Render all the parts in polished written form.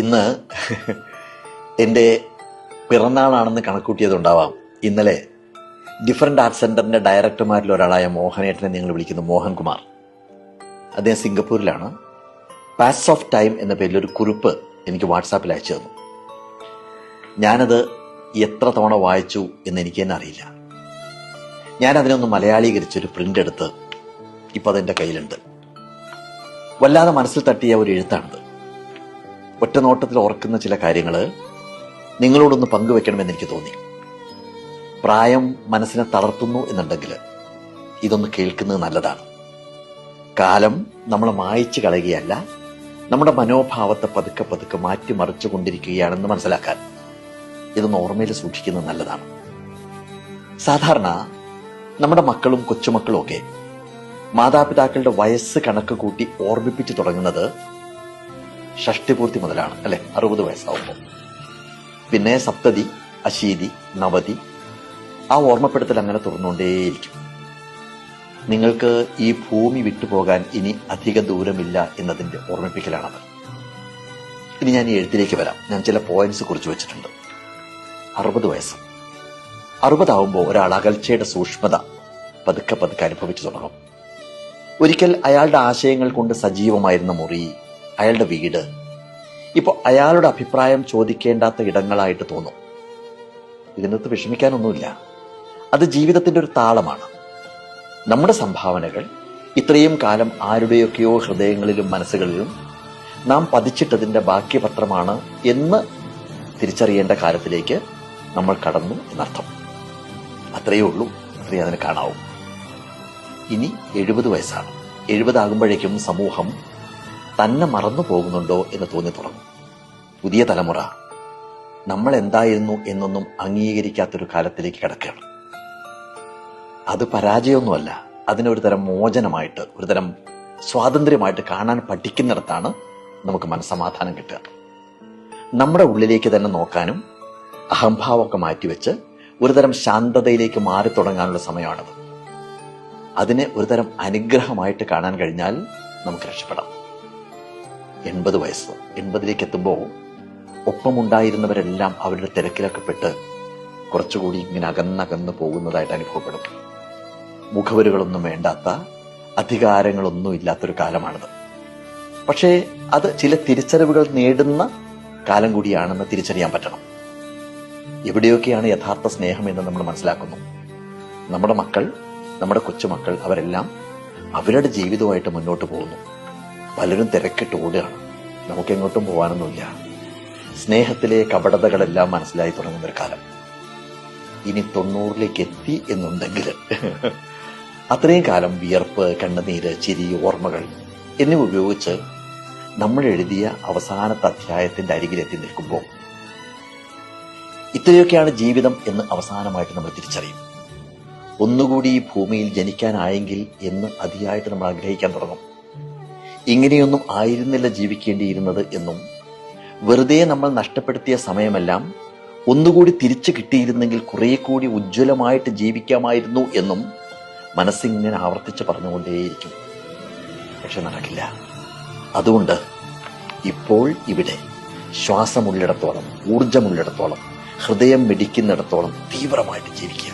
ഇന്ന് എൻ്റെ പിറന്നാളാണെന്ന് കണക്കൂട്ടിയതുണ്ടാവാം. ഇന്നലെ ഡിഫറൻറ്റ് ആർട്സ് സെൻറ്ററിൻ്റെ ഡയറക്ടർമാരിൽ ഒരാളായ മോഹനേട്ടനെ നിങ്ങൾ വിളിക്കുന്നു മോഹൻകുമാർ. അദ്ദേഹം സിംഗപ്പൂരിലാണ്. പാസ് ഓഫ് ടൈം എന്ന പേരിൽ ഒരു കുറിപ്പ് എനിക്ക് വാട്സാപ്പിൽ അയച്ചു തന്നു. ഞാനത് എത്ര തവണ വായിച്ചു എന്ന് എനിക്ക് തന്നെ അറിയില്ല. ഞാനതിനൊന്ന് മലയാളീകരിച്ചൊരു പ്രിൻ്റ് എടുത്ത് ഇപ്പം അതെൻ്റെ കയ്യിലുണ്ട്. വല്ലാതെ മനസ്സിൽ തട്ടിയ ഒരു എഴുത്താണിത്. ഒറ്റ നോട്ടത്തിൽ ഓർക്കുന്ന ചില കാര്യങ്ങൾ നിങ്ങളോടൊന്ന് പങ്കുവെക്കണമെന്ന് എനിക്ക് തോന്നി. പ്രായം മനസ്സിനെ തളർത്തുന്നു എന്നുണ്ടെങ്കിൽ ഇതൊന്ന് കേൾക്കുന്നത് നല്ലതാണ്. കാലം നമ്മളെ മായ്ച്ചു കളയുകയല്ല, നമ്മുടെ മനോഭാവത്തെ പതുക്കെ പതുക്കെ മാറ്റിമറിച്ചു കൊണ്ടിരിക്കുകയാണെന്ന് മനസ്സിലാക്കാൻ ഇതൊന്ന് ഓർമ്മയിൽ സൂക്ഷിക്കുന്നത് നല്ലതാണ്. സാധാരണ നമ്മുടെ മക്കളും കൊച്ചുമക്കളും ഒക്കെ മാതാപിതാക്കളുടെ വയസ്സ് കണക്ക് കൂട്ടി ഓർമ്മിപ്പിച്ചു തുടങ്ങുന്നത് ഷഷ്ടിപൂർത്തി മുതലാണ്, അല്ലെ? 60 വയസ്സാവുമ്പോൾ. പിന്നെ സപ്തതി, അശീതി, നവതി, ആ ഓർമ്മപ്പെടുത്തൽ അങ്ങനെ തുറന്നുകൊണ്ടേയിരിക്കും. നിങ്ങൾക്ക് ഈ ഭൂമി വിട്ടുപോകാൻ ഇനി അധിക ദൂരമില്ല എന്നതിന്റെ ഓർമ്മിപ്പിക്കലാണത്. ഇനി ഞാൻ ഈ എഴുത്തിലേക്ക് വരാം. ഞാൻ ചില പോയിന്റ്സ് കുറിച്ച് വെച്ചിട്ടുണ്ട്. 60 വയസ്സ്, 60 ആവുമ്പോൾ ഒരാൾ അകൽച്ചയുടെ സൂക്ഷ്മത പതുക്കെ പതുക്കെ അനുഭവിച്ചു തുടങ്ങും. ഒരിക്കൽ അയാളുടെ ആശയങ്ങൾ കൊണ്ട് സജീവമായിരുന്ന മുറി, അയാളുടെ വീട് ഇപ്പോൾ അയാളുടെ അഭിപ്രായം ചോദിക്കേണ്ടാത്ത ഇടങ്ങളായിട്ട് തോന്നും. ഇതിനകത്ത് വിഷമിക്കാനൊന്നുമില്ല. അത് ജീവിതത്തിന്റെ ഒരു താളമാണ്. നമ്മുടെ സംഭാവനകൾ ഇത്രയും കാലം ആരുടെയൊക്കെയോ ഹൃദയങ്ങളിലും മനസ്സുകളിലും നാം പതിച്ചിട്ടതിന്റെ ബാക്കിപത്രമാണ് എന്ന് തിരിച്ചറിയേണ്ട കാലത്തിലേക്ക് നമ്മൾ കടന്നു എന്നർത്ഥം. അത്രയേ ഉള്ളൂ, അത്രയേ അതിന് കാണാവൂ. ഇനി 70 വയസ്സാണ്. 70 ആകുമ്പോഴേക്കും സമൂഹം തന്നെ മറന്നു പോകുന്നുണ്ടോ എന്ന് തോന്നി തുടങ്ങും. പുതിയ തലമുറ നമ്മൾ എന്തായിരുന്നു എന്നൊന്നും അംഗീകരിക്കാത്തൊരു കാലത്തിലേക്ക് കിടക്കുകയാണ്. അത് പരാജയമൊന്നുമല്ല, അതിനൊരു തരം മോചനമായിട്ട്, ഒരു തരം സ്വാതന്ത്ര്യമായിട്ട് കാണാൻ പഠിക്കുന്നിടത്താണ് നമുക്ക് മനസ്സമാധാനം കിട്ടുക. നമ്മുടെ ഉള്ളിലേക്ക് തന്നെ നോക്കാനും അഹംഭാവമൊക്കെ മാറ്റിവെച്ച് ഒരു തരം ശാന്തതയിലേക്ക് മാറി തുടങ്ങാനുള്ള സമയമാണത്. അതിനെ ഒരു തരം അനുഗ്രഹമായിട്ട് കാണാൻ കഴിഞ്ഞാൽ നമുക്ക് രക്ഷപ്പെടാം. 80 വയസ്സ്, 80ലേക്ക് എത്തുമ്പോൾ ഒപ്പമുണ്ടായിരുന്നവരെല്ലാം അവരുടെ തിരക്കിലൊക്കെ പെട്ട് കുറച്ചുകൂടി ഇങ്ങനെ അകന്നകന്ന് പോകുന്നതായിട്ട് അനുഭവപ്പെടും. മുഖവരുകളൊന്നും വേണ്ടാത്ത, അധികാരങ്ങളൊന്നും ഇല്ലാത്തൊരു കാലമാണിത്. പക്ഷേ അത് ചില തിരിച്ചറിവുകൾ നേടുന്ന കാലം കൂടിയാണെന്ന് തിരിച്ചറിയാൻ പറ്റണം. എവിടെയൊക്കെയാണ് യഥാർത്ഥ സ്നേഹം എന്ന് നമ്മൾ മനസ്സിലാക്കുന്നു. നമ്മുടെ മക്കൾ, നമ്മുടെ കൊച്ചുമക്കൾ, അവരെല്ലാം അവരുടെ ജീവിതവുമായിട്ട് മുന്നോട്ട് പോകുന്നു. പലരും തിരക്കിട്ട് ഓടുകയാണ്. നമുക്കെങ്ങോട്ടും പോകാനൊന്നുമില്ല. സ്നേഹത്തിലെ കപടതകളെല്ലാം മനസ്സിലായി തുടങ്ങുന്നൊരു കാലം. ഇനി 90ലേക്ക് എത്തി എന്നുണ്ടെങ്കിൽ അത്രയും കാലം വിയർപ്പ്, കണ്ണുനീര്, ചിരി, ഓർമ്മകൾ എന്നിവ ഉപയോഗിച്ച് നമ്മൾ എഴുതിയ അവസാനത്തെ അധ്യായത്തിന്റെ അരികിലെത്തി നിൽക്കുമ്പോൾ ഇത്രയൊക്കെയാണ് ജീവിതം എന്ന് അവസാനമായിട്ട് നമ്മൾ തിരിച്ചറിയും. ഒന്നുകൂടി ഈ ഭൂമിയിൽ ജനിക്കാനായെങ്കിൽ എന്ന് അതിയായിട്ട് നമ്മൾ ആഗ്രഹിക്കാൻ തുടങ്ങും. ഇങ്ങനെയൊന്നും ആയിരുന്നില്ല ജീവിക്കേണ്ടിയിരുന്നത് എന്നും, വെറുതെ നമ്മൾ നഷ്ടപ്പെടുത്തിയ സമയമെല്ലാം ഒന്നുകൂടി തിരിച്ചു കിട്ടിയിരുന്നെങ്കിൽ കുറെ കൂടി ഉജ്ജ്വലമായിട്ട് ജീവിക്കാമായിരുന്നു എന്നും മനസ്സിങ്ങനെ ആവർത്തിച്ച് പറഞ്ഞുകൊണ്ടേയിരിക്കും. പക്ഷെ നടക്കില്ല. അതുകൊണ്ട് ഇപ്പോൾ ഇവിടെ ശ്വാസമുള്ളിടത്തോളം, ഊർജമുള്ളിടത്തോളം, ഹൃദയം മിടിക്കുന്നിടത്തോളം തീവ്രമായിട്ട് ജീവിക്കുക.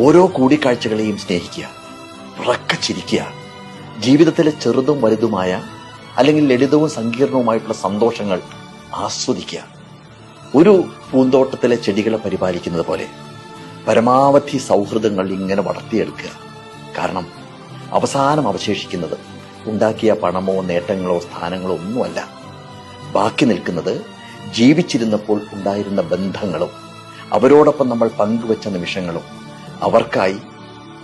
ഓരോ കൂടിക്കാഴ്ചകളെയും സ്നേഹിക്കുക, ഉറക്കച്ചിരിക്കുക. ജീവിതത്തിലെ ചെറുതും വലുതുമായ, അല്ലെങ്കിൽ ലളിതവും സങ്കീർണവുമായിട്ടുള്ള സന്തോഷങ്ങൾ ആസ്വദിക്കുക. ഒരു പൂന്തോട്ടത്തിലെ ചെടികളെ പരിപാലിക്കുന്നത് പോലെ പരമാവധി സൗഹൃദങ്ങൾ ഇങ്ങനെ വളർത്തിയെടുക്കുക. കാരണം അവസാനം അവശേഷിക്കുന്നത് ഉണ്ടാക്കിയ പണമോ നേട്ടങ്ങളോ സ്ഥാനങ്ങളോ ഒന്നുമല്ല. ബാക്കി നിൽക്കുന്നത് ജീവിച്ചിരുന്നപ്പോൾ ഉണ്ടായിരുന്ന ബന്ധങ്ങളും അവരോടൊപ്പം നമ്മൾ പങ്കുവച്ച നിമിഷങ്ങളും അവർക്കായി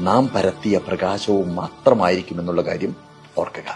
നാം പരത്തിയ പ്രകാശവും മാത്രമായിരിക്കുമെന്നുള്ള കാര്യം ഓർക്കുക.